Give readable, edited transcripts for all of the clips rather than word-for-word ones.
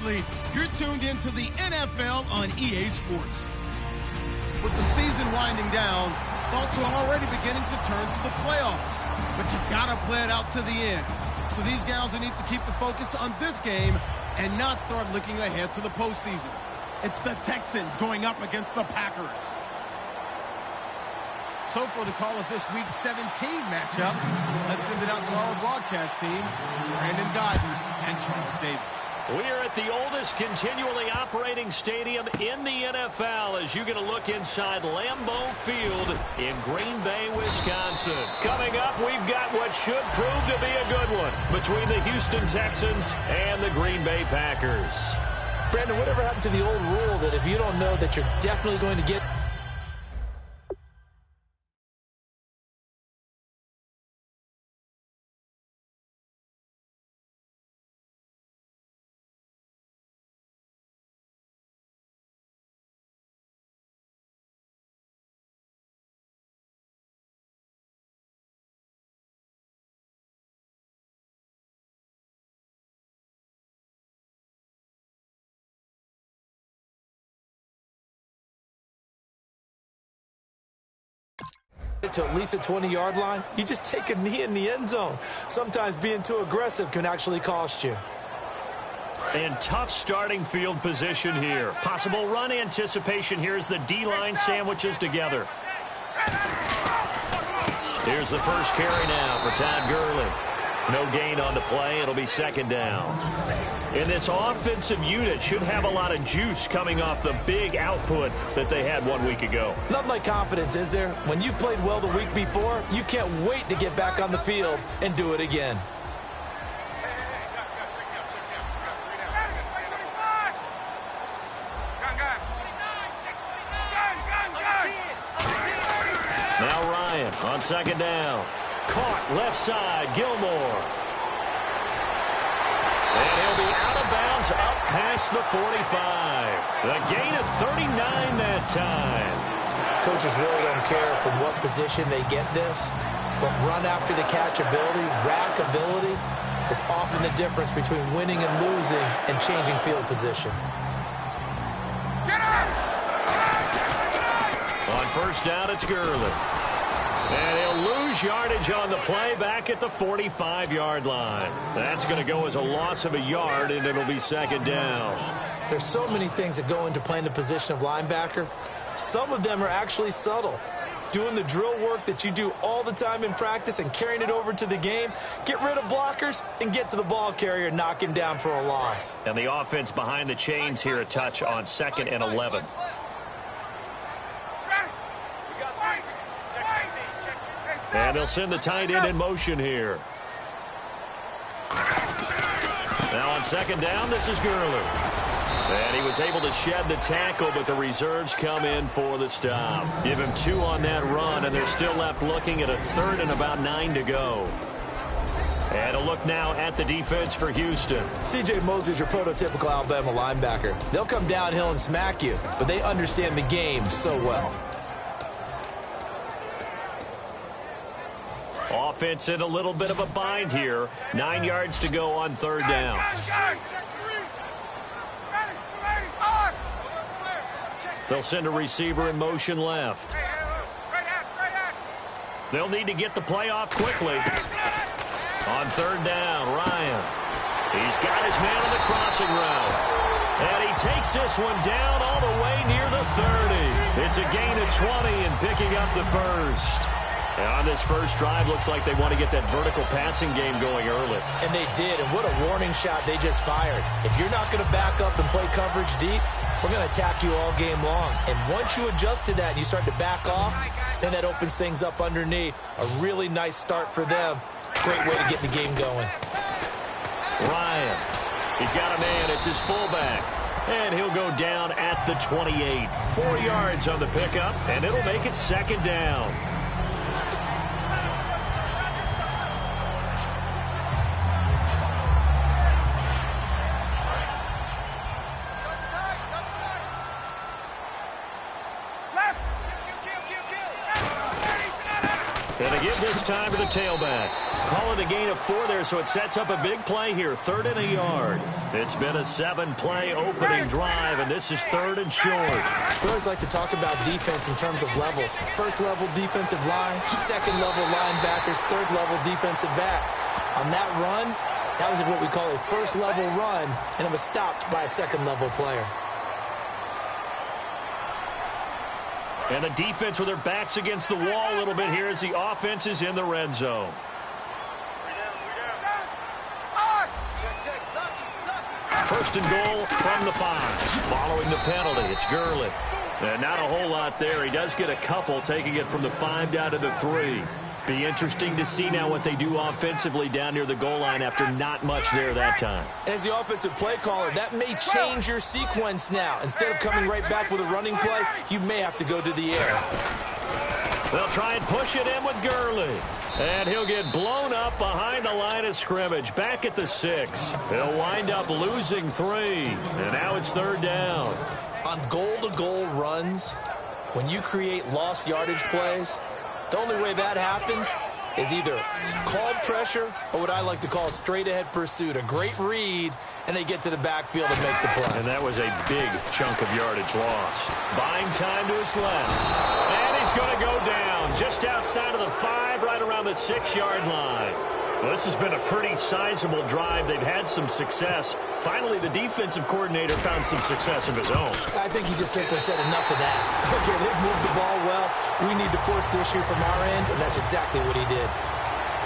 Bradley. You're tuned into the NFL on EA Sports. With the season winding down, thoughts are already beginning to turn to the playoffs. But you gotta play it out to the end. So these guys will need to keep the focus on this game and not start looking ahead to the postseason. It's the Texans going up against the Packers. So for the call of this Week 17 matchup, let's send it out to our broadcast team, Brandon Godden and Charles Davis. We are at the oldest continually operating stadium in the NFL as you get a look inside Lambeau Field in Green Bay, Wisconsin. Coming up, we've got what should prove to be a good one between the Houston Texans and the Green Bay Packers. Brandon, whatever happened to the old rule that if you don't know that you're definitely going to get... to at least a 20-yard line, you just take a knee in the end zone. Sometimes being too aggressive can actually cost you. And tough starting field position here. Possible run anticipation here as the D-line sandwiches together. Here's the first carry now for Todd Gurley. No gain on the play. It'll be second down. And this offensive unit should have a lot of juice coming off the big output that they had 1 week ago. Nothing like confidence, is there? When you've played well the week before, you can't wait to get back on the field and do it again. Now Ryan on second down. Caught left side, Gilmore. And he'll be out of bounds up past the 45. The gain of 39 that time. Coaches really don't care from what position they get this, but run after the catch ability, rack ability, is often the difference between winning and losing and changing field position. On first down, it's Gurley. And he'll lose yardage on the play back at the 45-yard line. That's going to go as a loss of a yard, and it'll be second down. There's so many things that go into playing the position of linebacker. Some of them are actually subtle. Doing the drill work that you do all the time in practice and carrying it over to the game. Get rid of blockers and get to the ball carrier and knock him down for a loss. And the offense behind the chains here a touch on 2nd and 11. And they'll send the tight end in motion here. Now on second down, this is Gurley. And he was able to shed the tackle, but the reserves come in for the stop. Give him 2 on that run, and they're still left looking at a 3rd and about 9 to go. And a look now at the defense for Houston. C.J. Mosley's your prototypical Alabama linebacker. They'll come downhill and smack you, but they understand the game so well. Offense in a little bit of a bind here. 9 yards to go on 3rd down. They'll send a receiver in motion left. They'll need to get the play off quickly. On 3rd down, Ryan. He's got his man on the crossing route. And he takes this one down all the way near the 30. It's a gain of 20 and picking up the first. And on this first drive, looks like they want to get that vertical passing game going early. And they did, and what a warning shot they just fired. If you're not going to back up and play coverage deep, we're going to attack you all game long. And once you adjust to that and you start to back off, then that opens things up underneath. A really nice start for them. Great way to get the game going. Ryan, he's got a man. It's his fullback. And he'll go down at the 28. 4 yards on the pickup, and it'll make it second down. And they give this time to the tailback. Call it a gain of 4 there, so it sets up a big play here. 3rd and a yard. It's been a 7-play opening drive, and this is 3rd and short. We always like to talk about defense in terms of levels. First level defensive line, second level linebackers, third level defensive backs. On that run, that was what we call a first level run, and it was stopped by a second level player. And the defense with their backs against the wall a little bit here as the offense is in the red zone. First and goal from the 5. Following the penalty, it's Gurley. And not a whole lot there. He does get a couple, taking it from the 5 down to the 3. Be interesting to see now what they do offensively down near the goal line after not much there that time. As the offensive play caller, that may change your sequence now. Instead of coming right back with a running play, you may have to go to the air. They'll try and push it in with Gurley. And he'll get blown up behind the line of scrimmage. Back at the 6. He'll wind up losing 3. And now it's 3rd down. On goal-to-goal runs, when you create lost yardage plays, the only way that happens is either called pressure or what I like to call a straight-ahead pursuit, a great read, and they get to the backfield and make the play. And that was a big chunk of yardage loss. Buying time to his left. And he's going to go down just outside of the 5, right around the 6-yard line. Well, this has been a pretty sizable drive. They've had some success. Finally, the defensive coordinator found some success of his own. I think he just simply said enough of that. Okay, they've moved the ball well. We need to force the issue from our end, and that's exactly what he did.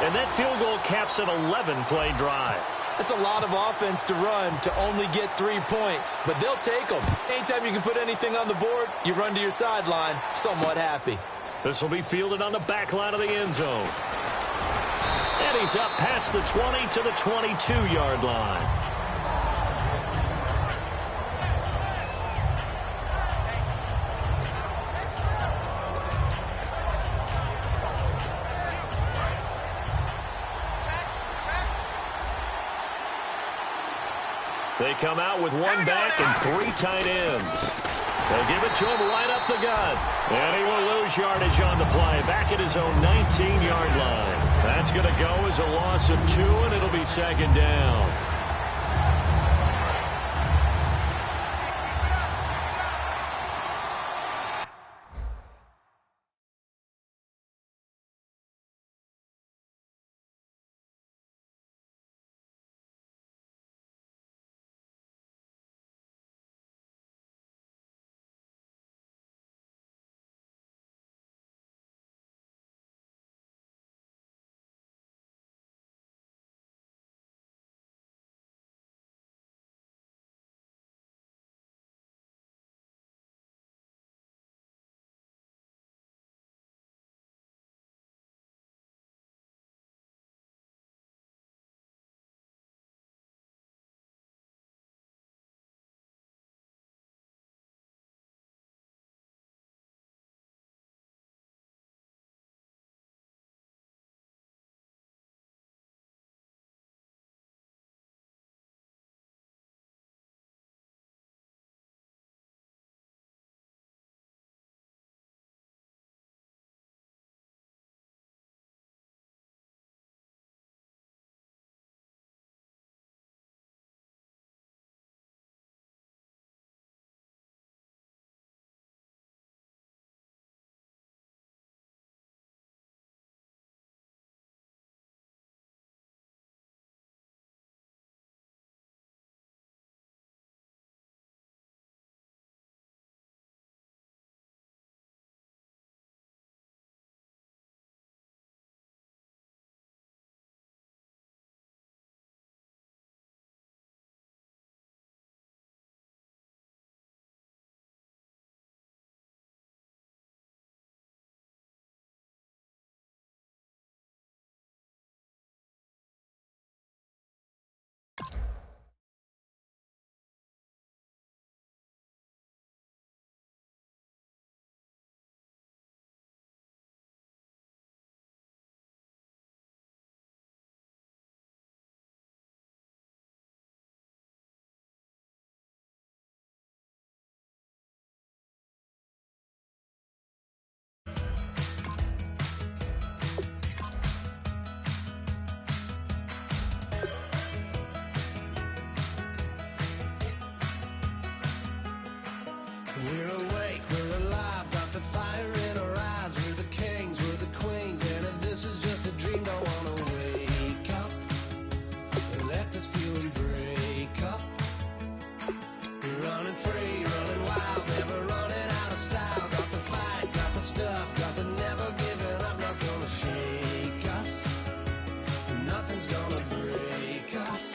And that field goal caps an 11-play drive. That's a lot of offense to run to only get 3 points, but they'll take them. Anytime you can put anything on the board, you run to your sideline, somewhat happy. This will be fielded on the back line of the end zone. And he's up past the 20 to the 22-yard line. They come out with 1 back and 3 tight ends. They'll give it to him right up the gut. And he will lose yardage on the play. Back at his own 19-yard line. That's going to go as a loss of 2, and it'll be 2nd down. We're awake, we're alive, got the fire in our eyes. We're the kings, we're the queens, and if this is just a dream, don't wanna wake up and let this feeling break up. We're running free, running wild, never running out of style. Got the fight, got the stuff, got the never giving up. Not gonna shake us, nothing's gonna break us.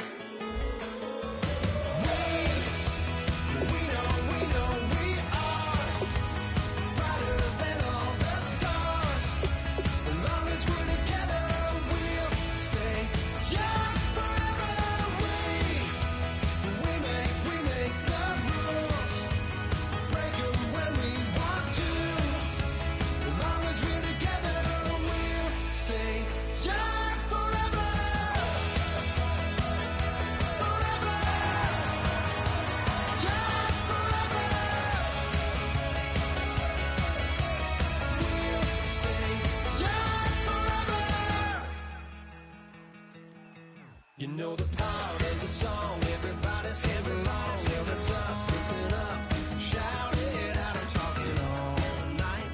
You know the part of the song, everybody sings along. Well, that's us, listen up, shout it out, I'm talking all night.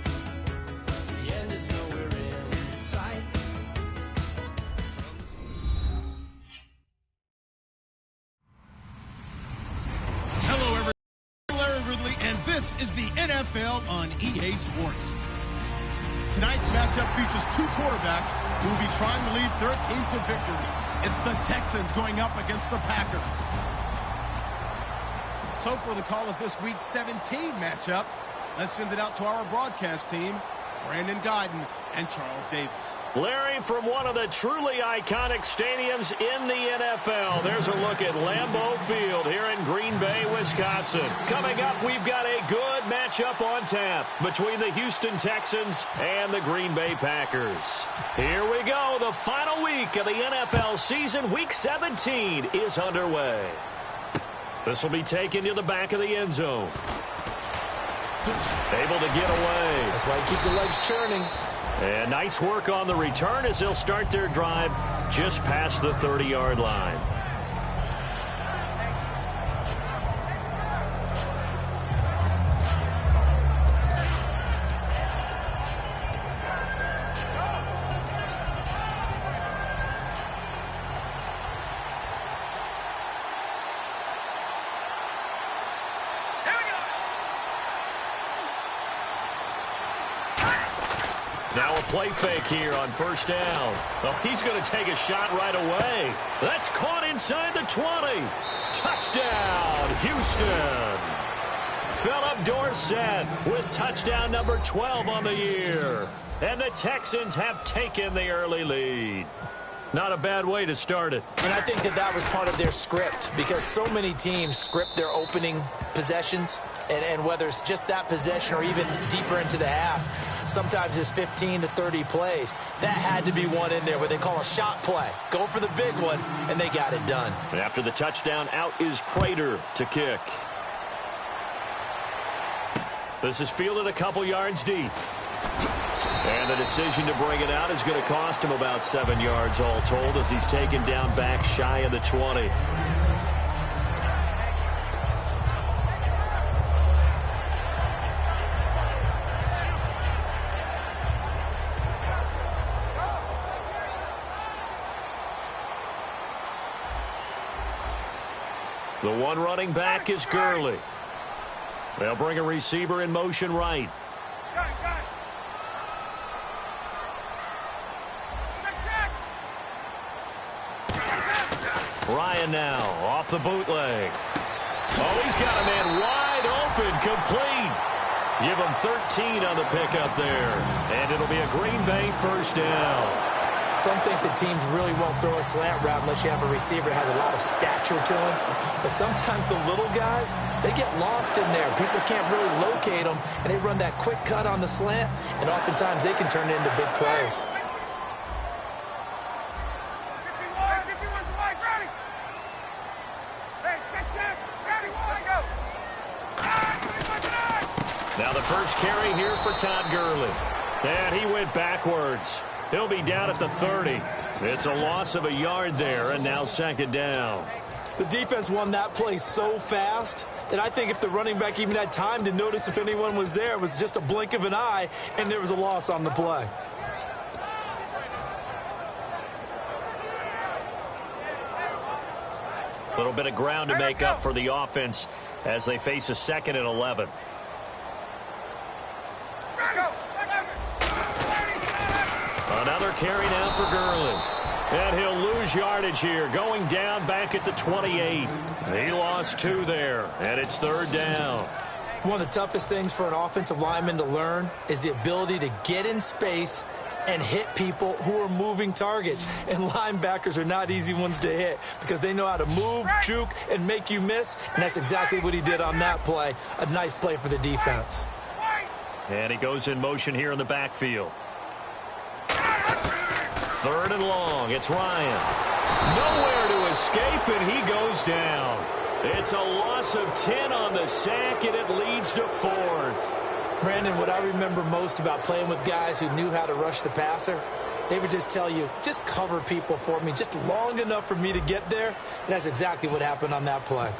The end is nowhere in sight. Hello, everyone. Larry Ridley, and this is the NFL on EA Sports. Tonight's matchup features two quarterbacks who will be trying to lead their team to victory. It's the Texans going up against the Packers. So for the call of this Week 17 matchup, let's send it out to our broadcast team, Brandon Guyton and Charles Davis. Larry, from one of the truly iconic stadiums in the NFL, there's a look at Lambeau Field here in Green Bay, Wisconsin. Coming up, we've got a good matchup on tap between the Houston Texans and the Green Bay Packers. Here we go. The final week of the NFL season, Week 17, is underway. This will be taken to the back of the end zone. Able to get away. That's why you keep the legs churning. And nice work on the return as they'll start their drive just past the 30-yard line. Now a play fake here on first down. Oh, he's going to take a shot right away. That's caught inside the 20. Touchdown, Houston. Philip Dorsett with touchdown number 12 on the year. And the Texans have taken the early lead. Not a bad way to start it. And I think that was part of their script, because so many teams script their opening possessions, and whether it's just that possession or even deeper into the half, sometimes it's 15 to 30 plays. That had to be one in there where they call a shot play. Go for the big one, and they got it done. And after the touchdown, out is Prater to kick. This is fielded a couple yards deep. And the decision to bring it out is going to cost him about 7 yards all told as he's taken down back shy of the 20. The one running back is Gurley. They'll bring a receiver in motion right. Ryan now off the bootleg. Oh, he's got a man wide open, complete. Give him 13 on the pickup there. And it'll be a Green Bay first down. Some think the teams really won't throw a slant route unless you have a receiver that has a lot of stature to him. But sometimes the little guys, they get lost in there. People can't really locate them, and they run that quick cut on the slant, and oftentimes they can turn it into big plays. Now the first carry here for Todd Gurley. And he went backwards. He'll be down at the 30. It's a loss of a yard there, and now second down. The defense won that play so fast that I think if the running back even had time to notice if anyone was there, it was just a blink of an eye, and there was a loss on the play. A little bit of ground to make up for the offense as they face a 2nd and 11. Another carry now for Gurley. And he'll lose yardage here, going down back at the 28. He lost 2 there, and it's 3rd down. One of the toughest things for an offensive lineman to learn is the ability to get in space and hit people who are moving targets. And linebackers are not easy ones to hit because they know how to move, juke, and make you miss. And that's exactly what he did on that play. A nice play for the defense. And he goes in motion here in the backfield. 3rd and long. It's Ryan. Nowhere to escape, and he goes down. It's a loss of 10 on the sack, and it leads to 4th. Brandon, what I remember most about playing with guys who knew how to rush the passer, they would just tell you, just cover people for me, just long enough for me to get there. And that's exactly what happened on that play.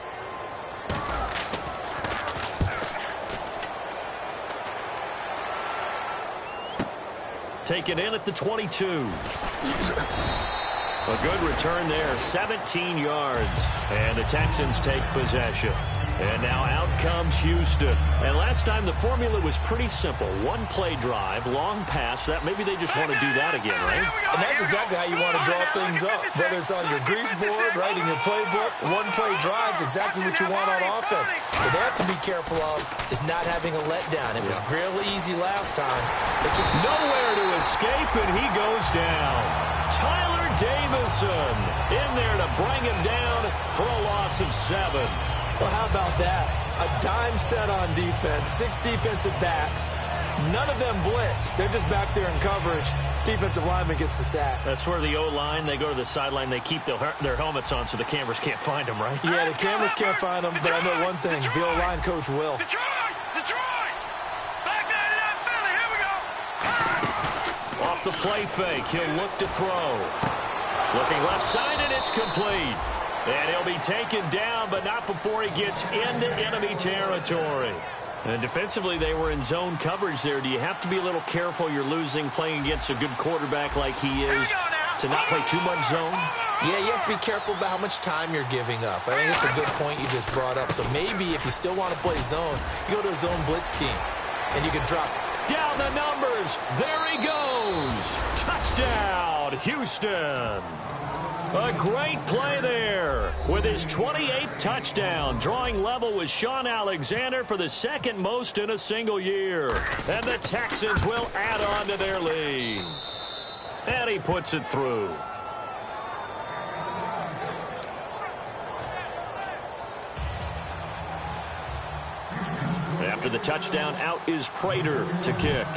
Taken in at the 22. A good return there, 17 yards. And the Texans take possession. And now out comes Houston. And last time the formula was pretty simple. 1-play drive, long pass. That maybe they just want to do that again, right? And that's exactly how you want to draw things up. Whether it's on your grease board, right, in your playbook, 1-play drive is exactly what you want on offense. What they have to be careful of is not having a letdown. It was really easy last time. Nowhere to escape, and he goes down. Tyler Davison in there to bring him down for a loss of 7. Well, how about that? A dime set on defense, 6 defensive backs. None of them blitz. They're just back there in coverage. Defensive lineman gets the sack. That's where the O-line, they go to the sideline, they keep their helmets on so the cameras can't find them, right? Yeah, the cameras can't find them, but I know one thing. The O-line coach will. Detroit! Back there to that Philly. Here we go. Off the play fake, he'll look to throw. Looking left side, and it's complete. And he'll be taken down, but not before he gets into enemy territory. And defensively, they were in zone coverage there. Do you have to be a little careful you're losing playing against a good quarterback like he is to not play too much zone? Yeah, you have to be careful about how much time you're giving up. I think it's a good point you just brought up. So maybe if you still want to play zone, you go to a zone blitz scheme, and you can drop. Down the numbers. There he goes. Touchdown, Houston. A great play there with his 28th touchdown, drawing level with Sean Alexander for the 2nd most in a single year. And the Texans will add on to their lead. And he puts it through. After the touchdown, out is Prater to kick.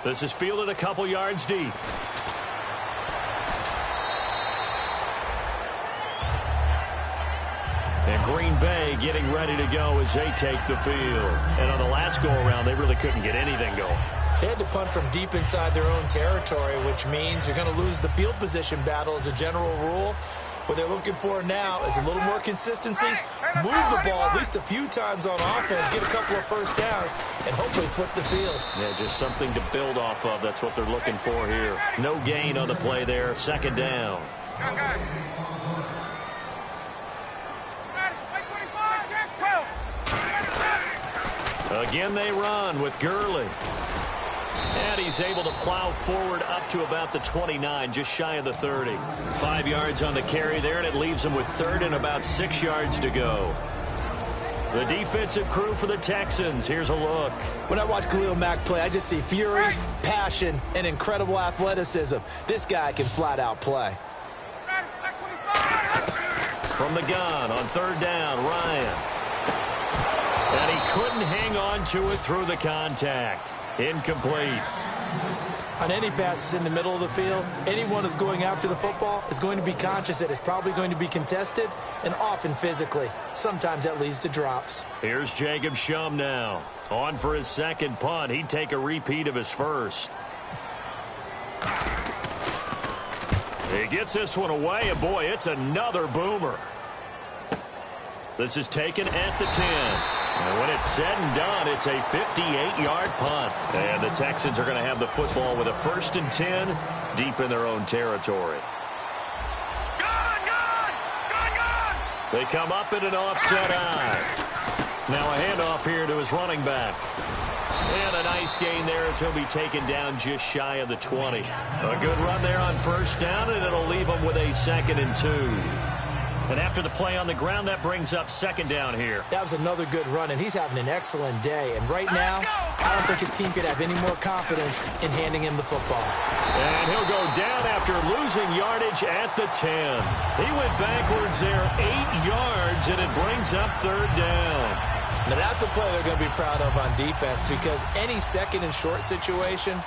This is fielded a couple yards deep. And Green Bay getting ready to go as they take the field. And on the last go-around, they really couldn't get anything going. They had to punt from deep inside their own territory, which means you're going to lose the field position battle as a general rule. What they're looking for now is a little more consistency, move the ball at least a few times on offense, get a couple of first downs, and hopefully flip the field. Yeah, just something to build off of. That's what they're looking for here. No gain on the play there. 2nd down. Again, they run with Gurley. And he's able to plow forward up to about the 29, just shy of the 30. 5 yards on the carry there, and it leaves him with 3rd and about 6 yards to go. The defensive crew for the Texans. Here's a look. When I watch Khalil Mack play, I just see fury, passion, and incredible athleticism. This guy can flat out play. From the gun on 3rd down, Ryan. And he couldn't hang on to it through the contact. Incomplete. On any passes in the middle of the field, anyone who's going after the football is going to be conscious that it's probably going to be contested and often physically. Sometimes that leads to drops. Here's Jacob Shum now. On for his 2nd punt. He'd take a repeat of his first. He gets this one away, and boy, it's another boomer. This is taken at the 10. And when it's said and done, it's a 58-yard punt. And the Texans are going to have the football with a 1st and 10 deep in their own territory. They come up in an offset eye. Now a handoff here to his running back. And a nice gain there as he'll be taken down just shy of the 20. A good run there on 1st down, and it'll leave him with a 2nd and 2. And after the play on the ground, that brings up 2nd down here. That was another good run, and he's having an excellent day. And right now, I don't think his team could have any more confidence in handing him the football. And he'll go down after losing yardage at the 10. He went backwards there 8 yards, and it brings up 3rd down. Now, that's a play they're going to be proud of on defense, because any 2nd and short situation,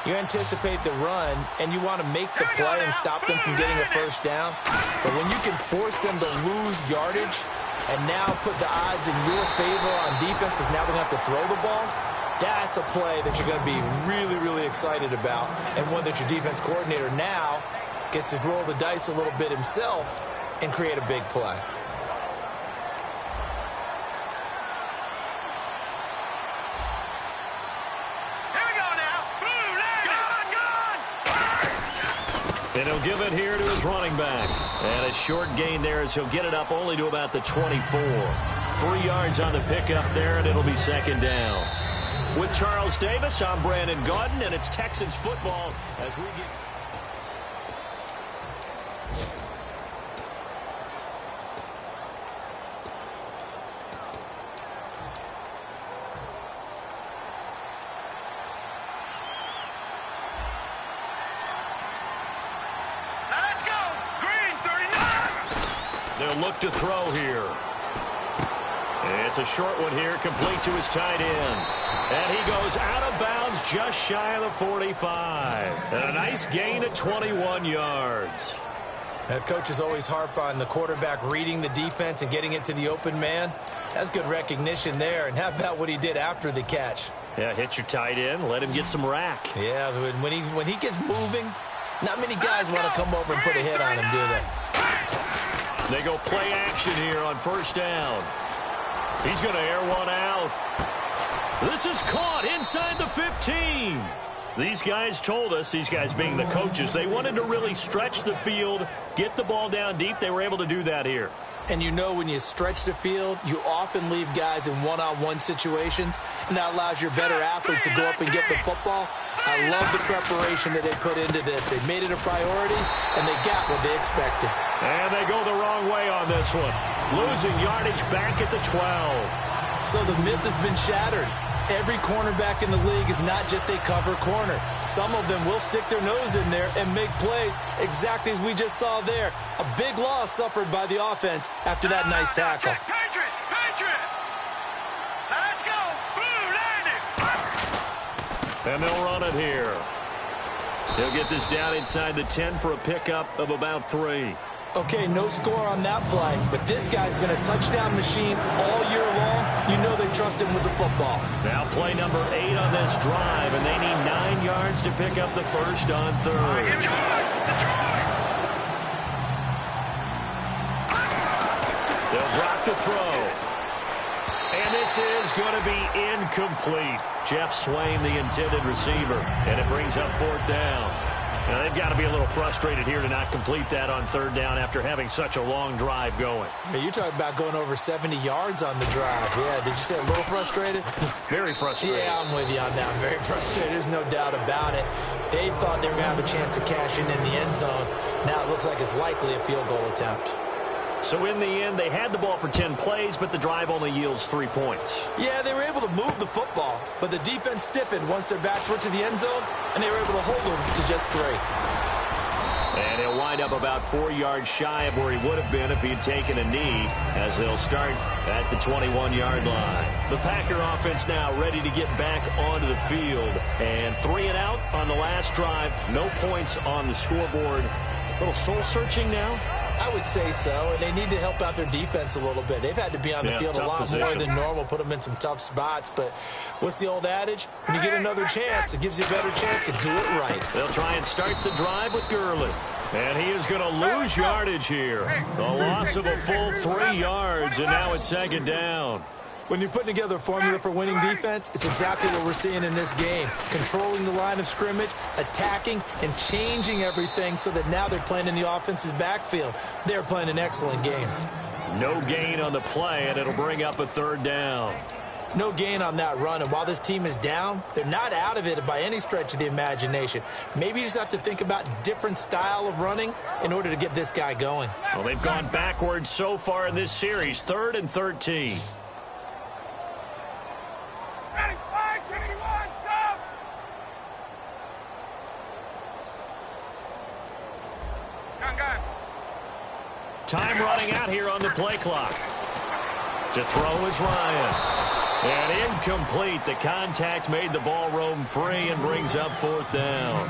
you anticipate the run, and you want to make the play and stop them from getting a 1st down. But when you can force them to lose yardage and now put the odds in your favor on defense because now they're going to have to throw the ball, that's a play that you're going to be really, really excited about, and one that your defense coordinator now gets to roll the dice a little bit himself and create a big play. And he'll give it here to his running back. And a short gain there as he'll get it up only to about the 24. 3 yards on the pickup there, and it'll be 2nd down. With Charles Davis, I'm Brandon Gaudin, and it's Texans football as we get... They'll look to throw here. It's a short one here, complete to his tight end. And he goes out of bounds just shy of the 45. And a nice gain at 21 yards. Coaches always harp on the quarterback reading the defense and getting it to the open man. That's good recognition there. And how about what he did after the catch? Yeah, hit your tight end, let him get some rack. Yeah, when he gets moving, not many guys want to come over and put a hit on him, do they? They go play action here on 1st down. He's going to air one out. This is caught inside the 15. These guys told us, these guys being the coaches, they wanted to really stretch the field, get the ball down deep. They were able to do that here. And you know when you stretch the field, you often leave guys in one-on-one situations, and that allows your better athletes to go up and get the football. I love the preparation that they put into this. They made it a priority, and they got what they expected. And they go the wrong way on this one. Losing yardage back at the 12. So the myth has been shattered. Every cornerback in the league is not just a cover corner. Some of them will stick their nose in there and make plays exactly as we just saw there. A big loss suffered by the offense after that nice tackle. Patriot! Let's go! Blue landing! And they'll run it here. He'll get this down inside the 10 for a pickup of about 3. Okay, no score on that play, but this guy's been a touchdown machine all year long. You know they trust him with the football. Now play number 8 on this drive, and they need 9 yards to pick up the 1st on 3rd. They'll drop the throw. And this is going to be incomplete. Jeff Swain, the intended receiver, and it brings up 4th down. Now, they've got to be a little frustrated here to not complete that on 3rd down after having such a long drive going. Man, you're talking about going over 70 yards on the drive. Yeah, did you say a little frustrated? Very frustrated. Yeah, I'm with you on that. I'm very frustrated. There's no doubt about it. They thought they were going to have a chance to cash in the end zone. Now it looks like it's likely a field goal attempt. So in the end, they had the ball for 10 plays, but the drive only yields 3 points. Yeah, they were able to move the football, but the defense stiffened once their backs were to the end zone, and they were able to hold them to just 3. And he'll wind up about 4 yards shy of where he would have been if he had taken a knee, as they'll start at the 21-yard line. The Packer offense now ready to get back onto the field, and 3 and out on the last drive. No points on the scoreboard. A little soul-searching now. I would say so, and they need to help out their defense a little bit. They've had to be on the field a lot more than normal, put them in some tough spots. But what's the old adage? When you get another chance, it gives you a better chance to do it right. They'll try and start the drive with Gurley. And he is going to lose yardage here. The loss of a full 3 yards, and now it's second down. When you're putting together a formula for winning defense, it's exactly what we're seeing in this game. Controlling the line of scrimmage, attacking, and changing everything so that now they're playing in the offense's backfield. They're playing an excellent game. No gain on the play, and it'll bring up a third down. No gain on that run, and while this team is down, they're not out of it by any stretch of the imagination. Maybe you just have to think about different style of running in order to get this guy going. Well, they've gone backwards so far in this series, 3rd and 13. Ready, 5-21, stop! Gun. Time running out here on the play clock. To throw is Ryan. And incomplete. The contact made the ball roam free and brings up 4th down.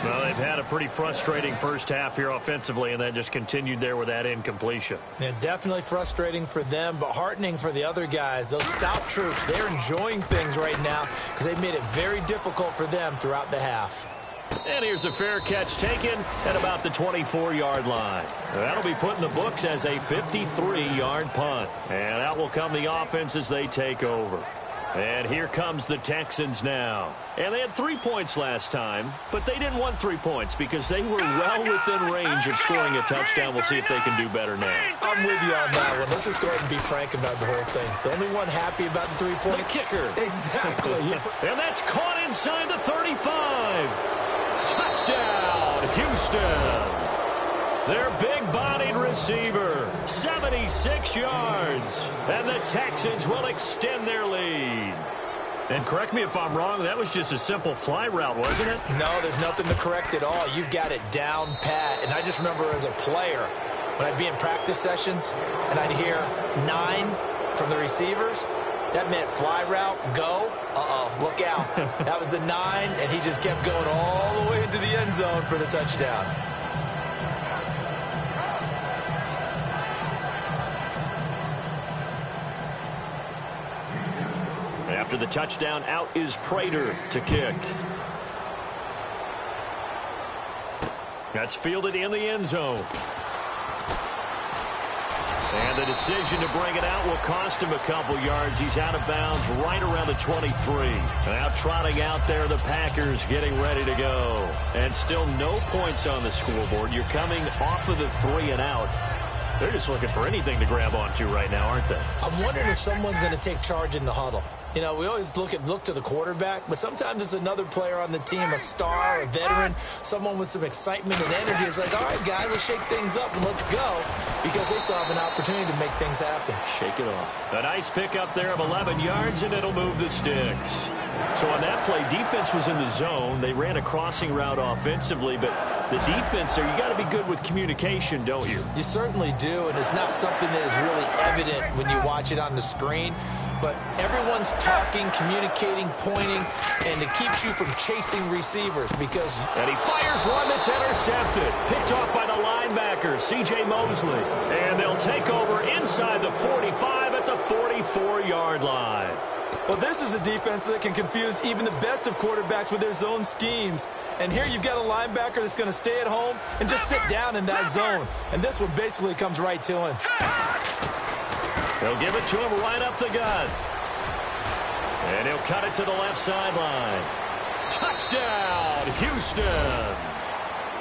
Well, they've had a pretty frustrating first half here offensively, and that just continued there with that incompletion. Yeah, definitely frustrating for them, but heartening for the other guys. Those stout troops, they're enjoying things right now because they've made it very difficult for them throughout the half. And here's a fair catch taken at about the 24-yard line. That'll be put in the books as a 53-yard punt. And out will come the offense as they take over. And here comes the Texans now. And they had 3 points last time, but they didn't want 3 points because they were well within range of scoring a touchdown. We'll see if they can do better now. I'm with you on that one. Let's just go ahead and be frank about the whole thing. The only one happy about the 3-point. The kicker. Exactly. And that's caught inside the 35. Touchdown, Houston. Their big-bodied receiver, 76 yards. And the Texans will extend their lead. And correct me if I'm wrong, that was just a simple fly route, wasn't it? No, there's nothing to correct at all. You've got it down pat. And I just remember as a player, when I'd be in practice sessions, and I'd hear 9 from the receivers, that meant fly route, go. Look out. That was the 9, and he just kept going all the way into the end zone for the touchdown. After the touchdown, out is Prater to kick. That's fielded in the end zone. And the decision to bring it out will cost him a couple yards. He's out of bounds right around the 23. Now trotting out there, the Packers getting ready to go. And still no points on the scoreboard. You're coming off of the 3 and out. They're just looking for anything to grab onto right now, aren't they? I'm wondering if someone's going to take charge in the huddle. You know, we always look to the quarterback, but sometimes it's another player on the team, a star, a veteran, someone with some excitement and energy. It's like, all right, guys, let's shake things up and let's go, because they still have an opportunity to make things happen. Shake it off. A nice pickup there of 11 yards, and it'll move the sticks. So on that play, defense was in the zone. They ran a crossing route offensively, but the defense there, you got to be good with communication, don't you? You certainly do, and it's not something that is really evident when you watch it on the screen. But everyone's talking, communicating, pointing, and it keeps you from chasing receivers because... And he fires one that's intercepted. Picked off by the linebacker, C.J. Mosley. And they'll take over inside the 45 at the 44-yard line. Well, this is a defense that can confuse even the best of quarterbacks with their zone schemes. And here you've got a linebacker that's going to stay at home and just sit down in that zone. And this one basically comes right to him. They'll give it to him right up the gut. And he'll cut it to the left sideline. Touchdown, Houston.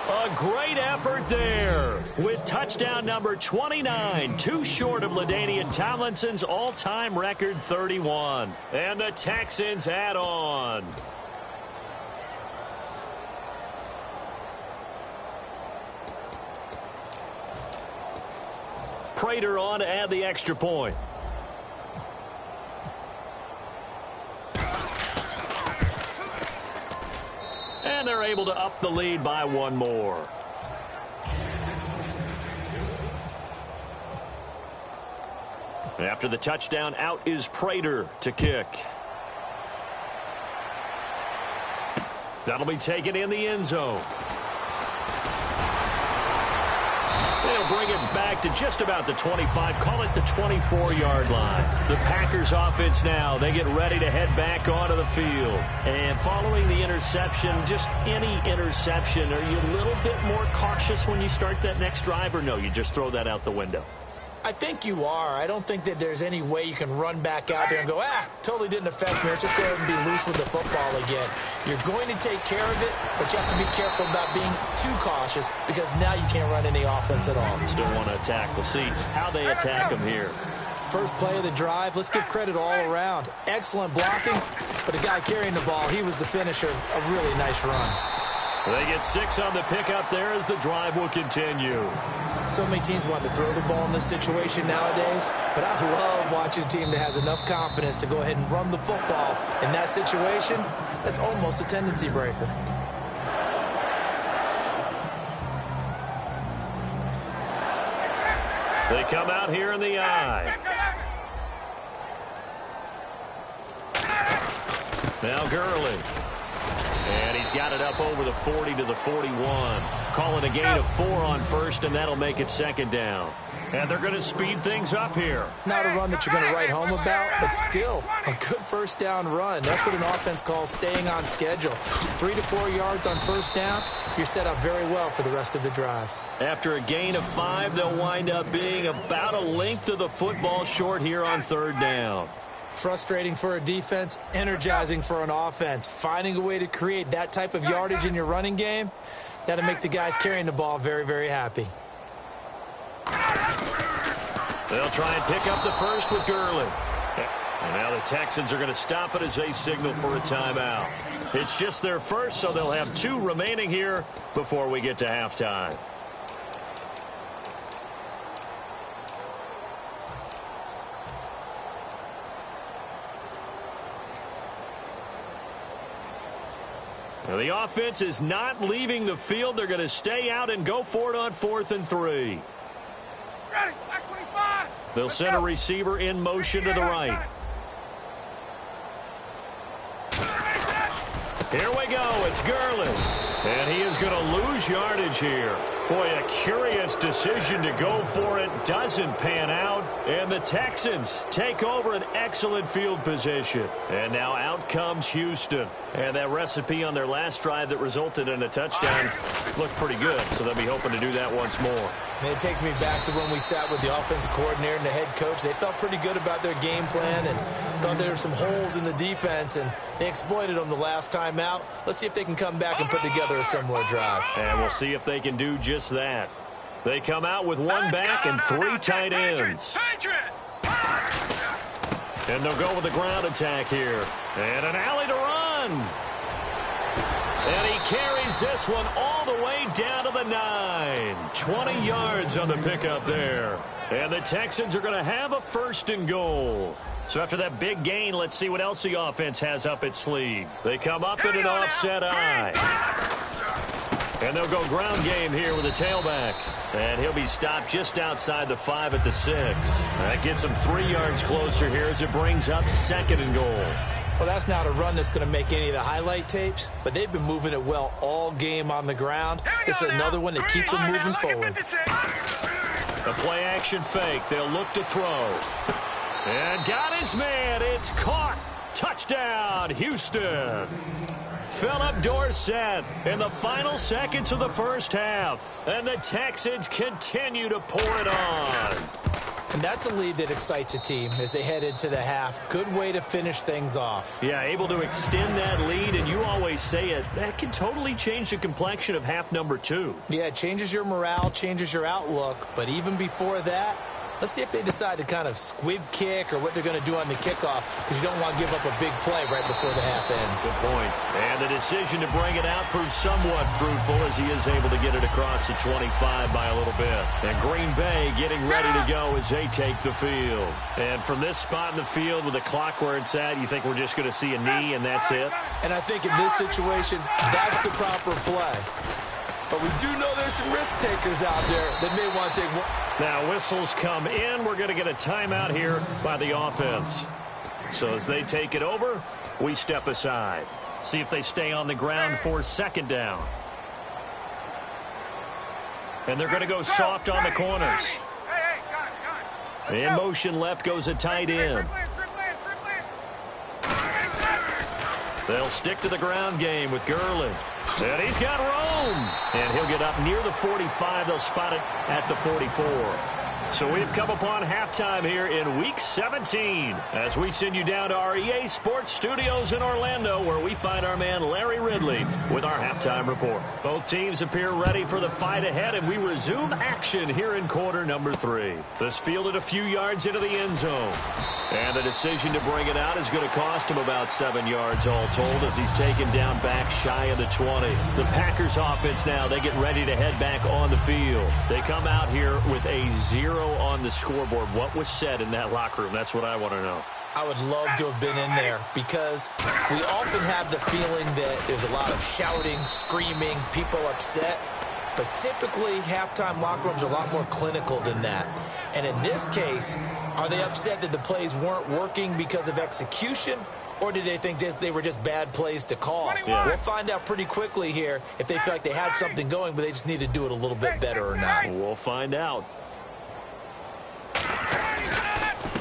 A great effort there with touchdown number 29, too short of LaDainian Tomlinson's all-time record 31. And the Texans add on. Prater on to add the extra point. And they're able to up the lead by one more. After the touchdown, out is Prater to kick. That'll be taken in the end zone. It'll they'll bring it back to just about the 25, call it the 24-yard line. The Packers offense now, they get ready to head back onto the field. And following the interception, just any interception, are you a little bit more cautious when you start that next drive, or no, you just throw that out the window? I think you are. I don't think that there's any way you can run back out there and go, totally didn't affect me. Let's just go ahead and be loose with the football again. You're going to take care of it, but you have to be careful about being too cautious because now you can't run any offense at all. Still want to attack. We'll see how they attack them here. First play of the drive, let's give credit all around. Excellent blocking, but the guy carrying the ball, he was the finisher. A really nice run. They get 6 on the pickup there as the drive will continue. So many teams want to throw the ball in this situation nowadays, but I love watching a team that has enough confidence to go ahead and run the football. In that situation, that's almost a tendency breaker. They come out here in the eye. Now Gurley. And he's got it up over the 40 to the 41. Calling a gain of 4 on first, and that'll make it second down. And they're going to speed things up here. Not a run that you're going to write home about, but still a good first down run. That's what an offense calls staying on schedule. 3 to 4 yards on first down, you're set up very well for the rest of the drive. After a gain of 5, they'll wind up being about a length of the football short here on third down. Frustrating for a defense, energizing for an offense. Finding a way to create that type of yardage in your running game, that'll make the guys carrying the ball very, very happy. They'll try and pick up the first with Gurley. And now the Texans are going to stop it as they signal for a timeout. It's just their first, so they'll have 2 remaining here before we get to halftime. Now the offense is not leaving the field. They're going to stay out and go for it on 4th and 3. Ready, back 25. They'll send a receiver in motion to the right. Here we go. It's Gurley. And he is going to lose yardage here. Boy, a curious decision to go for it. Doesn't pan out. And the Texans take over an excellent field position. And now out comes Houston. And that recipe on their last drive that resulted in a touchdown looked pretty good. So they'll be hoping to do that once more. And it takes me back to when we sat with the offensive coordinator and the head coach. They felt pretty good about their game plan and thought there were some holes in the defense, and they exploited them the last time out. Let's see if they can come back and put together a similar drive. And we'll see if they can do just that. They come out with 1 back and 3 tight ends. And they'll go with the ground attack here. And an alley to run. And he carries this one all the way down to the 9. 20 yards on the pickup there. And the Texans are going to have a 1st and goal. So after that big gain, let's see what else the offense has up its sleeve. They come up in an offset eye. And they'll go ground game here with a tailback. And he'll be stopped just outside the 5 at the 6. That gets him 3 yards closer here as it brings up 2nd and goal. Well, that's not a run that's going to make any of the highlight tapes, but they've been moving it well all game on the ground. This is another one that keeps them moving forward. A play-action fake. They'll look to throw. And got his man. It's caught. Touchdown, Houston. Philip Dorsett in the final seconds of the first half. And the Texans continue to pour it on. And that's a lead that excites a team as they head into the half. Good way to finish things off. Yeah, able to extend that lead, and you always say it, that can totally change the complexion of half number 2. Yeah, it changes your morale, changes your outlook. But even before that, let's see if they decide to kind of squib kick or what they're going to do on the kickoff, because you don't want to give up a big play right before the half ends. Good point. And the decision to bring it out proved somewhat fruitful as he is able to get it across the 25 by a little bit. And Green Bay getting ready to go as they take the field. And from this spot in the field with the clock where it's at, you think we're just going to see a knee and that's it? And I think in this situation, that's the proper play. But we do know there's some risk takers out there that may want to take one. Now whistles come in. We're going to get a timeout here by the offense. So as they take it over, we step aside. See if they stay on the ground for 2nd down. And they're going to go soft on the corners. Hey, got it. In motion left goes a tight end. They'll stick to the ground game with Gurley. And he's got Rome. And he'll get up near the 45. They'll spot it at the 44. So we've come upon halftime here in Week 17 as we send you down to our EA Sports Studios in Orlando, where we find our man Larry Ridley with our halftime report. Both teams appear ready for the fight ahead, and we resume action here in quarter number 3. This fielded a few yards into the end zone. And the decision to bring it out is going to cost him about 7 yards all told as he's taken down back shy of the 20. The Packers offense now, they get ready to head back on the field. They come out here with a 0 on the scoreboard. What was said in that locker room? That's what I want to know. I would love to have been in there because we often have the feeling that there's a lot of shouting, screaming, people upset. But typically, halftime locker rooms are a lot more clinical than that. And in this case, are they upset that the plays weren't working because of execution? Or do they think they were just bad plays to call? Yeah. We'll find out pretty quickly here if they feel like they had something going, but they just need to do it a little bit better or not. We'll find out.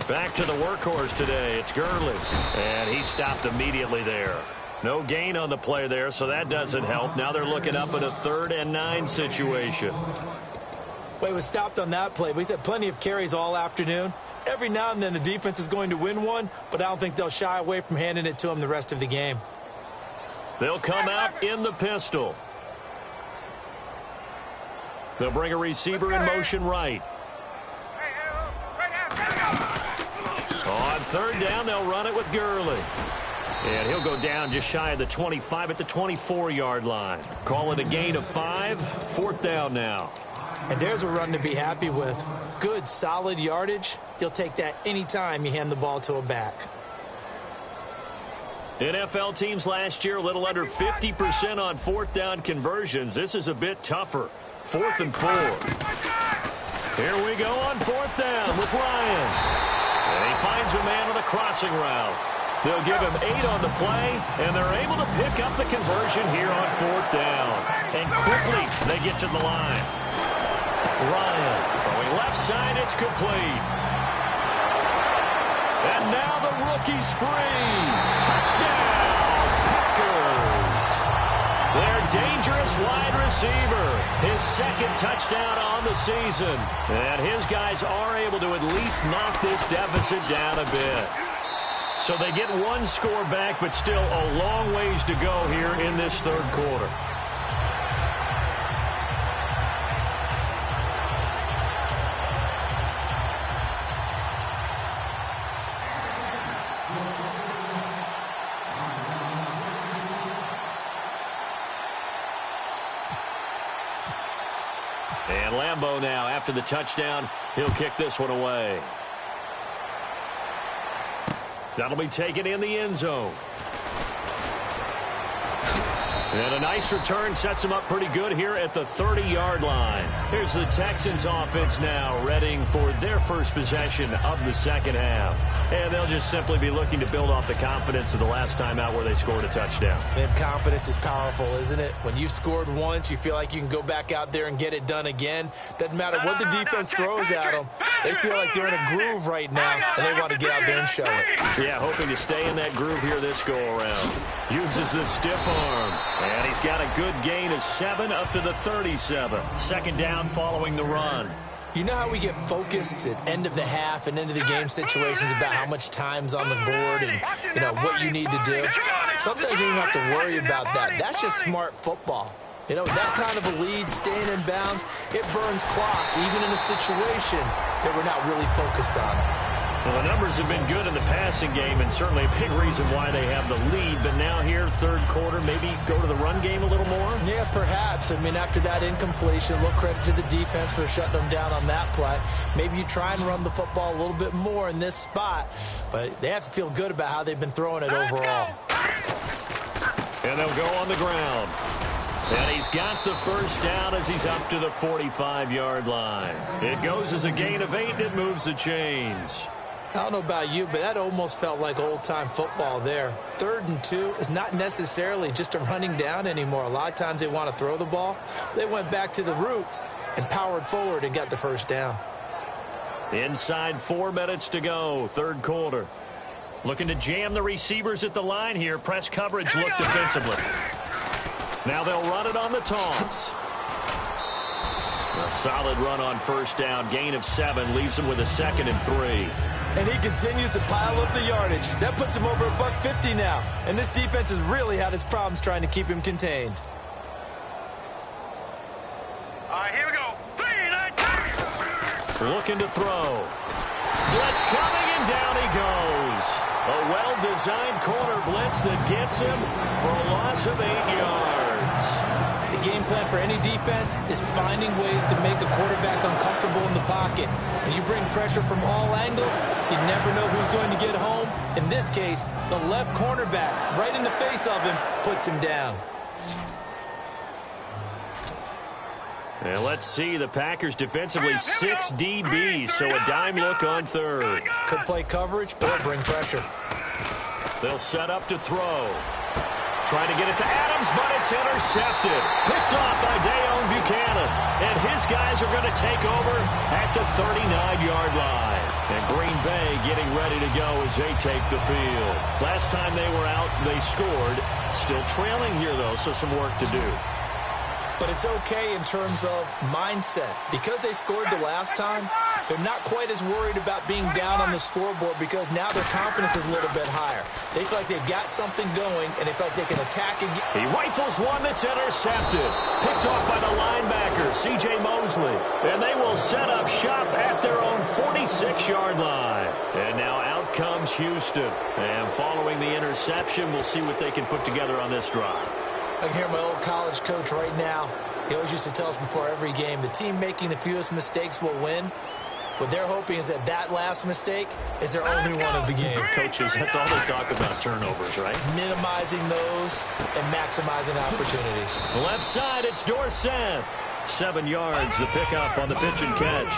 Back to the workhorse today. It's Gurley. And he stopped immediately there. No gain on the play there, so that doesn't help. Now they're looking up at a 3rd and 9 situation. Well, he was stopped on that play, but he's had plenty of carries all afternoon. Every now and then the defense is going to win one, but I don't think they'll shy away from handing it to him the rest of the game. They'll come out in the pistol. They'll bring a receiver in motion right. On 3rd down, they'll run it with Gurley. And he'll go down just shy of the 25 at the 24-yard line. Call it a gain of 5. 4th down now. And there's a run to be happy with. Good, solid yardage. You'll take that anytime you hand the ball to a back. NFL teams last year a little under 50% on 4th down conversions. This is a bit tougher. 4th and 4. Here we go on 4th down with Ryan. And he finds a man on the crossing route. They'll give him 8 on the play, and they're able to pick up the conversion here on 4th down. And quickly, they get to the line. Ryan throwing left side, it's complete. And now the rookie's free. Touchdown, Packers. Their dangerous wide receiver. His 2nd touchdown on the season. And his guys are able to at least knock this deficit down a bit. So they get 1 score back, but still a long ways to go here in this 3rd quarter. And Lambeau now, after the touchdown, he'll kick this one away. That'll be taken in the end zone. And a nice return sets him up pretty good here at the 30-yard line. Here's the Texans offense now, readying for their first possession of the 2nd half. And they'll just simply be looking to build off the confidence of the last time out where they scored a touchdown. And confidence is powerful, isn't it? When you've scored once, you feel like you can go back out there and get it done again. Doesn't matter what the defense throws at them. They feel like they're in a groove right now, and they want to get out there and show it. Yeah, hoping to stay in that groove here this go-around. Uses the stiff arm. And he's got a good gain of 7 up to the 37. 2nd down following the run. You know how we get focused at end of the half and end of the game situations about how much time's on the board and, you know, what you need to do? Sometimes you don't have to worry about that. That's just smart football. You know, that kind of a lead, staying in bounds, it burns clock, even in a situation that we're not really focused on it. Well, the numbers have been good in the passing game, and certainly a big reason why they have the lead. But now here, 3rd quarter, maybe go to the run game a little more? Yeah, perhaps. I mean, after that incompletion, a little credit to the defense for shutting them down on that play. Maybe you try and run the football a little bit more in this spot, but they have to feel good about how they've been throwing it overall. And they'll go on the ground. And he's got the 1st down as he's up to the 45-yard line. It goes as a gain of 8, and it moves the chains. I don't know about you, but that almost felt like old-time football there. 3rd and 2 is not necessarily just a running down anymore. A lot of times they want to throw the ball. They went back to the roots, and powered forward and got the first down. Inside 4 minutes to go, third quarter. Looking to jam the receivers at the line here. Press coverage look defensively. Now they'll run it on the toss. A solid run on first down. Gain of 7 leaves him with a 2nd and 3. And he continues to pile up the yardage. That puts him over $150 now. And this defense has really had its problems trying to keep him contained. All right, here we go. 3, 9, 2. Looking to throw. Blitz coming, and down he goes. A well-designed corner blitz that gets him for a loss of 8 yards. The game plan for any defense is finding ways to make a quarterback uncomfortable in the pocket. When you bring pressure from all angles, you never know who's going to get home. In this case, the left cornerback, right in the face of him, puts him down. And let's see, the Packers defensively 6 DBs, so a dime look on third. Could play coverage or bring pressure. They'll set up to throw. Trying to get it to Adams, but it's intercepted. Picked off by Deone Buchanan. And his guys are going to take over at the 39-yard line. And Green Bay getting ready to go as they take the field. Last time they were out, they scored. Still trailing here, though, so some work to do. But it's okay in terms of mindset. Because they scored the last time, they're not quite as worried about being down on the scoreboard because now their confidence is a little bit higher. They feel like they've got something going, and they feel like they can attack again. He rifles one that's intercepted. Picked off by the linebacker, C.J. Mosley. And they will set up shop at their own 46-yard line. And now out comes Houston. And following the interception, we'll see what they can put together on this drive. I can hear my old college coach right now. He always used to tell us before every game, the team making the fewest mistakes will win. What they're hoping is that that last mistake is their only one of the game. Coaches, that's all they talk about, turnovers, right? Minimizing those and maximizing opportunities. Left side, it's Dorsett. 7 yards, the pickup on the pitch and catch.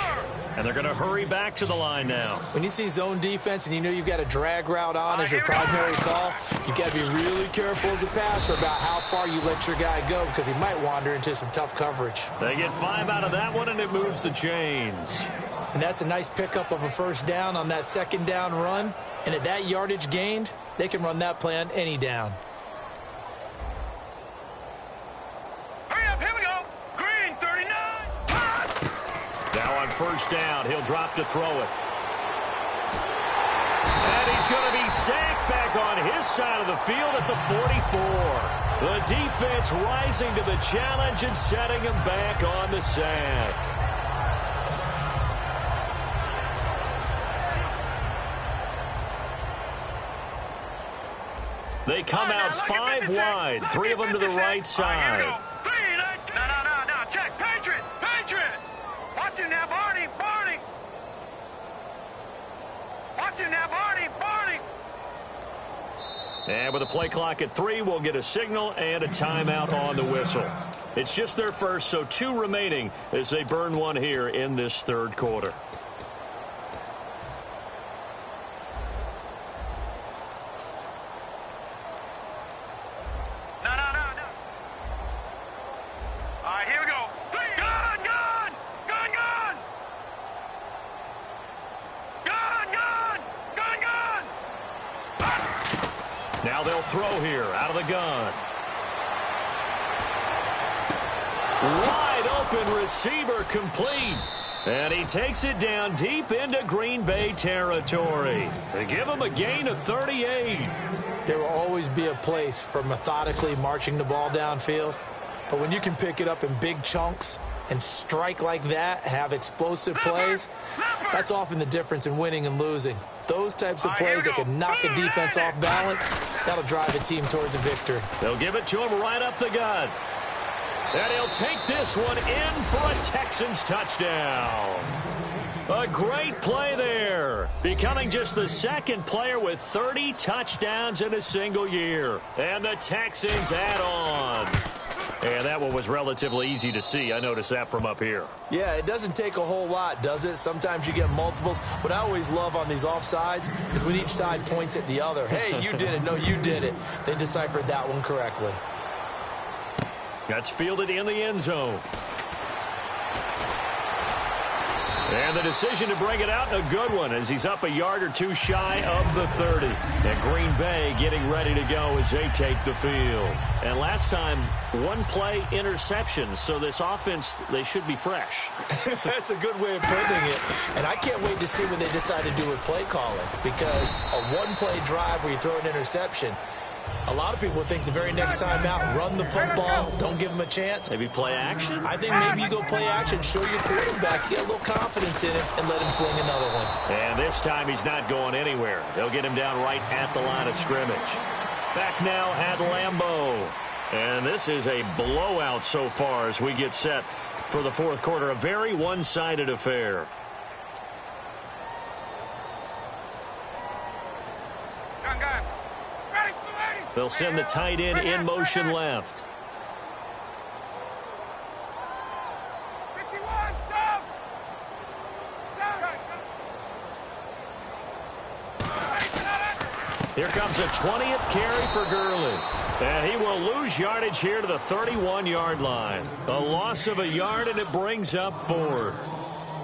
And they're going to hurry back to the line now. When you see zone defense and you know you've got a drag route on as your primary call, you've got to be really careful as a passer about how far you let your guy go because he might wander into some tough coverage. They get 5 out of that one, and it moves the chains. And that's a nice pickup of a first down on that second down run. And at that yardage gained, they can run that play on any down. Hurry up, here we go. Green, 39. Now on first down, he'll drop to throw it. And he's going to be sacked back on his side of the field at the 44. The defense rising to the challenge and setting him back on the sack. They come out 5 wide, 3 of them to the right side. No, check. Patriot. Watch him now, Barney. Watch him now, Barney. And with a play clock at 3, we'll get a signal and a timeout on the whistle. It's just their first, so 2 remaining as they burn one here in this third quarter. All right, here we go. Gun! Now they'll throw here out of the gun. Wide open receiver complete. And he takes it down deep into Green Bay territory. They give him a gain of 38. There will always be a place for methodically marching the ball downfield. But when you can pick it up in big chunks and strike like that, have explosive plays, that's often the difference in winning and losing. Those types of plays that can knock a defense off balance, that'll drive a team towards a victory. They'll give it to him right up the gut. And he'll take this one in for a Texans touchdown. A great play there. Becoming just the second player with 30 touchdowns in a single year. And the Texans add on. And that one was relatively easy to see. I noticed that from up here. Yeah, it doesn't take a whole lot, does it? Sometimes you get multiples. What I always love on these offsides is when each side points at the other. Hey, you did it. No, you did it. They deciphered that one correctly. That's fielded in the end zone. And the decision to bring it out, a good one, as he's up a yard or two shy of the 30. And Green Bay getting ready to go as they take the field. And last time, one-play interceptions, so this offense, they should be fresh. That's a good way of putting it. And I can't wait to see what they decide to do with play calling, because a one-play drive where you throw an interception, a lot of people think the very next time out, run the football, don't give them a chance. Maybe play action? I think maybe you go play action, show your quarterback, get a little confidence in him, and let him fling another one. And this time he's not going anywhere. They'll get him down right at the line of scrimmage. Back now at Lambeau. And this is a blowout so far as we get set for the fourth quarter. A very one-sided affair. They'll send the tight end in motion left. Here comes a 20th carry for Gurley. And he will lose yardage here to the 31-yard line. A loss of a yard, and it brings up fourth.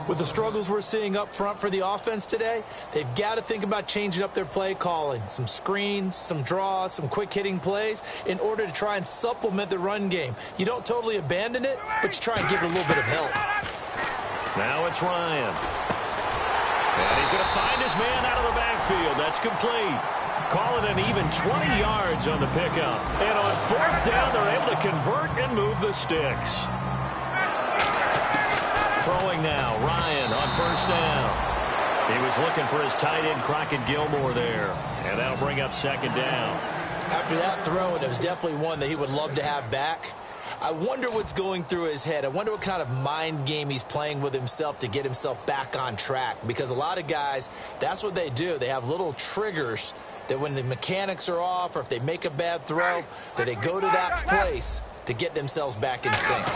With the struggles we're seeing up front for the offense today, they've got to think about changing up their play calling. Some screens, some draws, some quick-hitting plays in order to try and supplement the run game. You don't totally abandon it, but you try and give it a little bit of help. Now it's Ryan. And he's going to find his man out of the backfield. That's complete. Call it an even 20 yards on the pickup. And on fourth down, they're able to convert and move the sticks. Throwing now, Ryan on first down. He was looking for his tight end, Crockett Gilmore there. And that'll bring up second down. After that throw, and it was definitely one that he would love to have back, I wonder what's going through his head. I wonder what kind of mind game he's playing with himself to get himself back on track. Because a lot of guys, that's what they do. They have little triggers that when the mechanics are off or if they make a bad throw, that they go to that place to get themselves back in sync.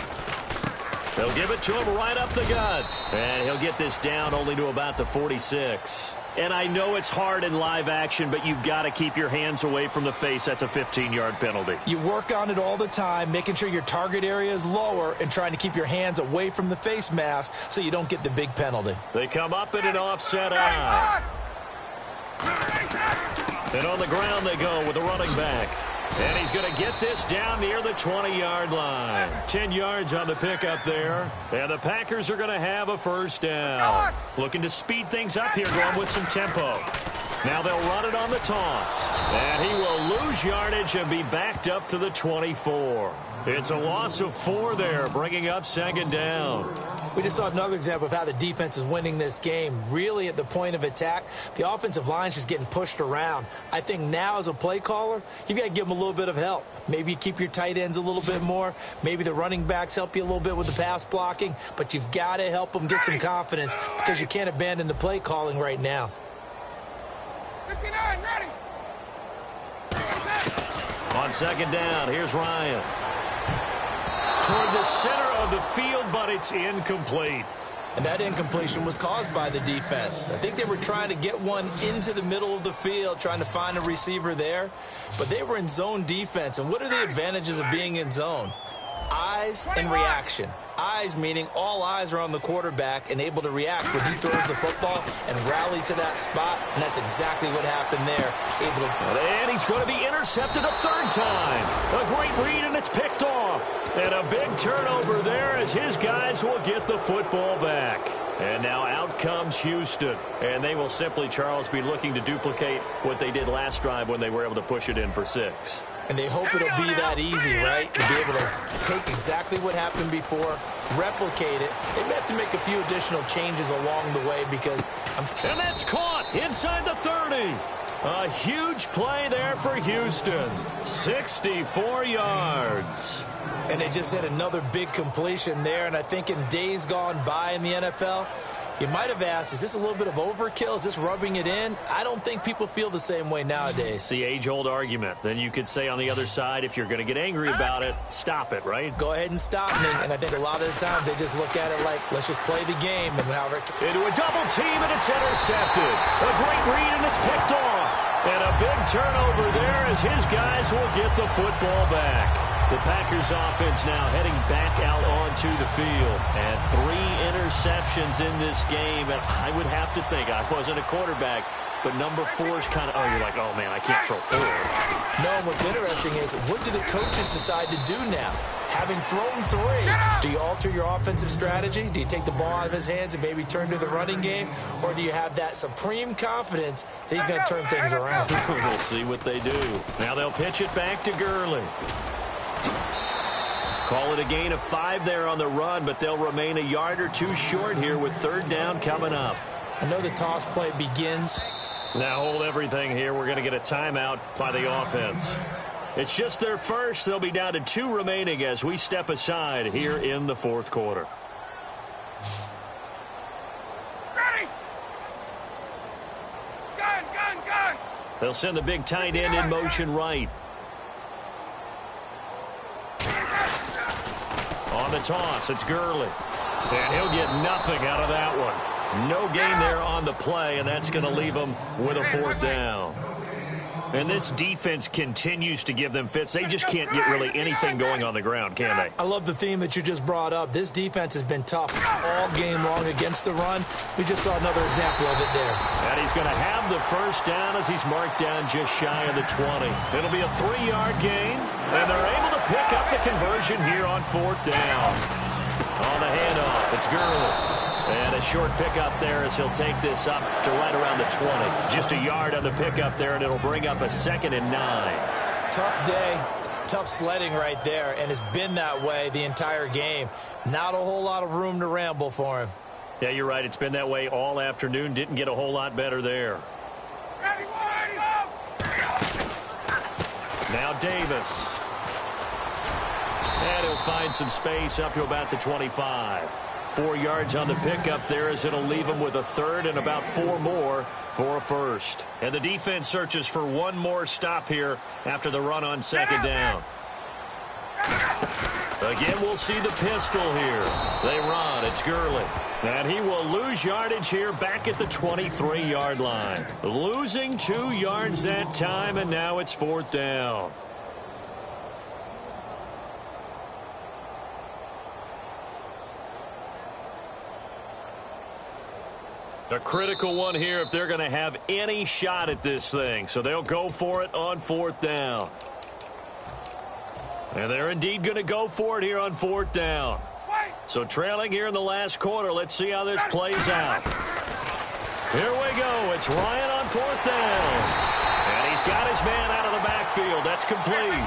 They'll give it to him right up the gut. And he'll get this down only to about the 46. And I know it's hard in live action, but you've got to keep your hands away from the face. That's a 15-yard penalty. You work on it all the time, making sure your target area is lower and trying to keep your hands away from the face mask so you don't get the big penalty. They come up in an offset eye. And on the ground they go with a running back. And he's going to get this down near the 20-yard line. 10 yards on the pickup there. And the Packers are going to have a first down. Looking to speed things up here, going with some tempo. Now they'll run it on the toss. And he will lose yardage and be backed up to the 24. It's a loss of 4 there, bringing up second down. We just saw another example of how the defense is winning this game. Really at the point of attack, the offensive line is just getting pushed around. I think now as a play caller, you've got to give them a little bit of help. Maybe you keep your tight ends a little bit more. Maybe the running backs help you a little bit with the pass blocking. But you've got to help them get some confidence because you can't abandon the play calling right now. 59, ready. On second down, here's Ryan. Toward the center of the field, but it's incomplete. And that incompletion was caused by the defense. I think they were trying to get one into the middle of the field, trying to find a receiver there. But they were in zone defense. And what are the advantages of being in zone? Eyes and reaction. Eyes meaning all eyes are on the quarterback and able to react when he throws the football and rally to that spot. And that's exactly what happened there. And he's going to be intercepted a third time. A great read, and it's picked off. And a big turnover there as his guys will get the football back. And now out comes Houston. And they will simply, Charles, be looking to duplicate what they did last drive when they were able to push it in for 6. And they hope it'll be that easy, right? To be able to take exactly what happened before, replicate it. They may have to make a few additional changes along the way because And that's caught inside the 30. A huge play there for Houston. 64 yards. And they just had another big completion there. And I think in days gone by in the NFL, you might have asked, is this a little bit of overkill? Is this rubbing it in? I don't think people feel the same way nowadays. It's the age-old argument. Then you could say on the other side, if you're going to get angry about it, stop it, right? Go ahead and stop me. And I think a lot of the times they just look at it like, let's just play the game. And however into a double team, and it's intercepted. A great read, and it's picked off. And a big turnover there as his guys will get the football back. The Packers offense now heading back out onto the field. And 3 interceptions in this game. And I would have to think, I wasn't a quarterback, but number 4 is kind of, you're like, oh, man, I can't throw 4. No, and what's interesting is, what do the coaches decide to do now? Having thrown 3, do you alter your offensive strategy? Do you take the ball out of his hands and maybe turn to the running game? Or do you have that supreme confidence that he's going to turn things around? We'll see what they do. Now they'll pitch it back to Gurley. Call it a gain of 5 there on the run, but they'll remain a yard or 2 short here with 3rd down coming up. I know the toss play begins. Now hold everything here. We're going to get a timeout by the offense. It's just their first. They'll be down to 2 remaining as we step aside here in the 4th quarter. Ready! Gun! They'll send the big tight end in motion right. On the toss, it's Gurley. And he'll get nothing out of that one. No gain there on the play, and that's going to leave him with a 4th down. And this defense continues to give them fits. They just can't get really anything going on the ground, can they? I love the theme that you just brought up. This defense has been tough all game long against the run. We just saw another example of it there. And he's going to have the 1st down as he's marked down just shy of the 20. It'll be a 3-yard gain, and they're able to pick up the conversion here on 4th down. On the handoff, it's Gurley. And a short pickup there as he'll take this up to right around the 20. Just a yard on the pickup there, and it'll bring up a 2nd and 9. Tough day, tough sledding right there, and it's been that way the entire game. Not a whole lot of room to ramble for him. Yeah, you're right. It's been that way all afternoon. Didn't get a whole lot better there. Now Davis. And he'll find some space up to about the 25. 4 yards on the pickup there as it'll leave him with a 3rd and about 4 more for a 1st. And the defense searches for one more stop here after the run on 2nd down. Again, we'll see the pistol here. They run. It's Gurley. And he will lose yardage here back at the 23-yard line. Losing 2 yards that time, and now it's 4th down. A critical one here if they're going to have any shot at this thing. So they'll go for it on 4th down. And they're indeed going to go for it here on 4th down. So trailing here in the last quarter. Let's see how this plays out. Here we go. It's Ryan on 4th down. And he's got his man out of the backfield. That's complete.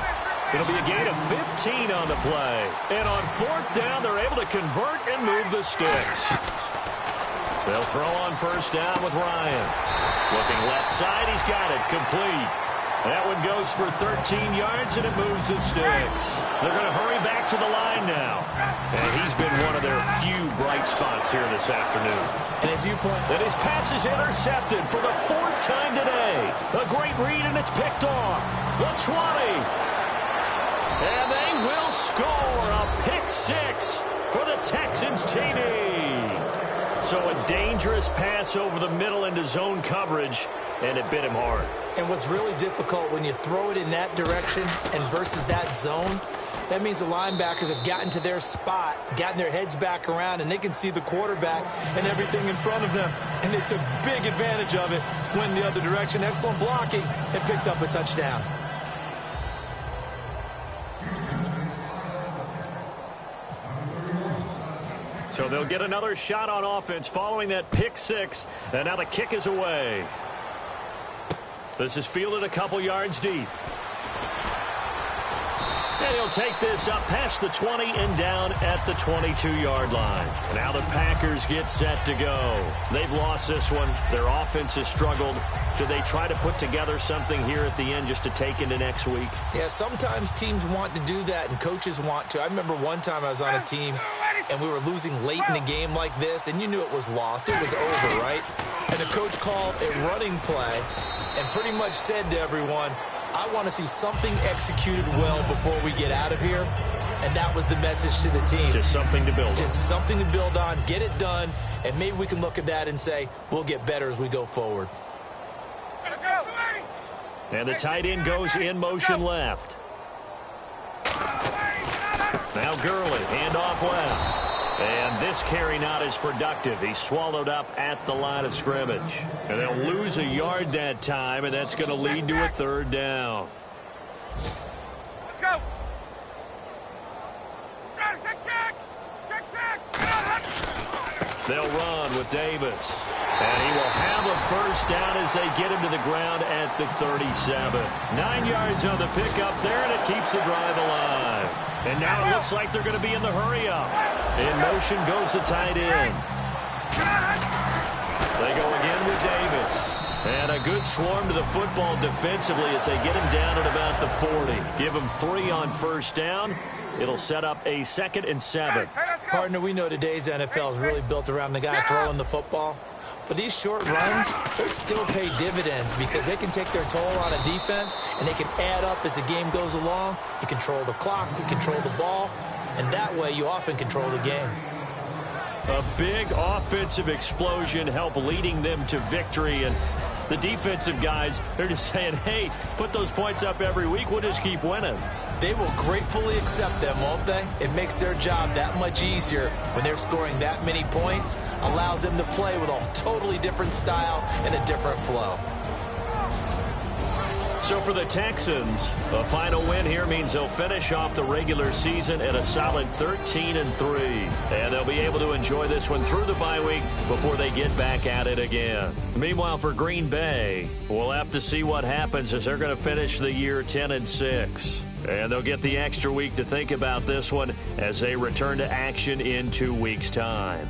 It'll be a gain of 15 on the play. And on 4th down, they're able to convert and move the sticks. They'll throw on 1st down with Ryan. Looking left side, he's got it. Complete. That one goes for 13 yards, and it moves the sticks. They're going to hurry back to the line now. And he's been one of their few bright spots here this afternoon. And as you point, and his pass is intercepted for the 4th time today. A great read, and it's picked off. The 20. And they will score a pick-6 for the Texans TD. So a dangerous pass over the middle into zone coverage, and it bit him hard. And what's really difficult when you throw it in that direction and versus that zone, that means the linebackers have gotten to their spot, gotten their heads back around, and they can see the quarterback and everything in front of them. And they took big advantage of it, went the other direction, excellent blocking, and picked up a touchdown. So they'll get another shot on offense following that pick-6, and now the kick is away. This is fielded a couple yards deep. And he'll take this up past the 20 and down at the 22-yard line. Now the Packers get set to go. They've lost this one. Their offense has struggled. Do they try to put together something here at the end just to take into next week? Yeah, sometimes teams want to do that and coaches want to. I remember one time I was on a team and we were losing late in a game like this, and you knew it was lost. It was over, right? And the coach called a running play and pretty much said to everyone, I want to see something executed well before we get out of here. And that was the message to the team. Just something to build on. Just something to build on, get it done, and maybe we can look at that and say, we'll get better as we go forward. And the tight end goes in motion left. Now Gurley, handoff left. And this carry not as productive. He's swallowed up at the line of scrimmage. And they'll lose a yard that time, and that's going to lead to a third down. Let's go. Check. They'll run with Davis. And he will have a first down as they get him to the ground at the 37. 9 yards on the pickup there, and it keeps the drive alive. And now it looks like they're going to be in the hurry-up. In motion goes the tight end. They go again with Davis. And a good swarm to the football defensively as they get him down at about the 40. Give him 3 on first down. It'll set up a 2nd and 7. Partner, we know today's NFL is really built around the guy throwing the football. But these short runs, they still pay dividends because they can take their toll on a defense, and they can add up as the game goes along. You control the clock, you control the ball, and that way you often control the game. A big offensive explosion helped leading them to victory, and the defensive guys, they're just saying, hey, put those points up every week, we'll just keep winning. They will gratefully accept them, won't they? It makes their job that much easier when they're scoring that many points, allows them to play with a totally different style and a different flow. So for the Texans, a final win here means they'll finish off the regular season at a solid 13-3. And they'll be able to enjoy this one through the bye week before they get back at it again. Meanwhile, for Green Bay, we'll have to see what happens as they're going to finish the year 10-6. And they'll get the extra week to think about this one as they return to action in 2 weeks' time.